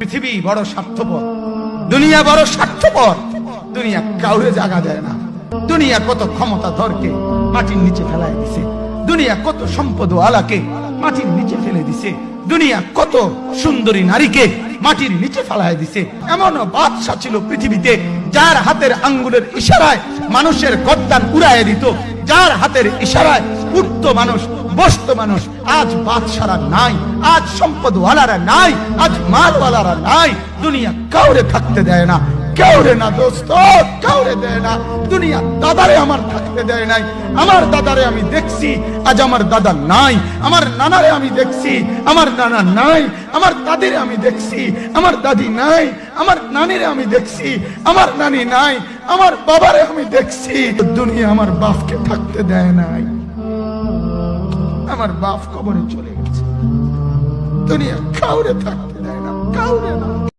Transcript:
পৃথিবী বড় স্বার্থপর, দুনিয়া বড় স্বার্থপর। দুনিয়া কাউরে জায়গা দেয় না। দুনিয়া কত ক্ষমতাধরকে মাটির নিচে ফেলায় দিছে, দুনিয়া কত সম্পদ আলাকে মাটির নিচে ফেলে দিছে, দুনিয়া কত সুন্দরী নারীকে মাটির নিচে ফেলায় দিছে। এমনও বাদশা ছিল পৃথিবীতে যার হাতের আঙ্গুলের ইশারায় মানুষের গর্দান উড়াইয়া দিত, যার হাতের ইশারায় উঠত মানুষ, বসত মানুষ। আজ বাদশারা নাই, আজ সম্পদওয়ালারা নাই, আজ মালওয়ালারা নাই। দুনিয়া কাউরে থাকতে দেয় না, কাউরে না দোস্ত, কাউরে দেয় না। দুনিয়া দাদারে আমার থাকতে দেয় নাই। আমার দাদারে আমি দেখছি, আজ আমার দাদা নাই। আমার নানারে আমি দেখছি, আমার নানা নাই। আমার দাদিরে আমি দেখছি, আমার দাদি নাই। আমার নানিরে আমি দেখছি, আমার নানি নাই। আমার বাবারে আমি দেখছি। দুনিয়া আমার বাপকে থাকতে দেয় নাই। আমার বাপ কবরে চলে গেছে। দুনিয়া কাউরে থাকতে দেয় না, কাউরে না।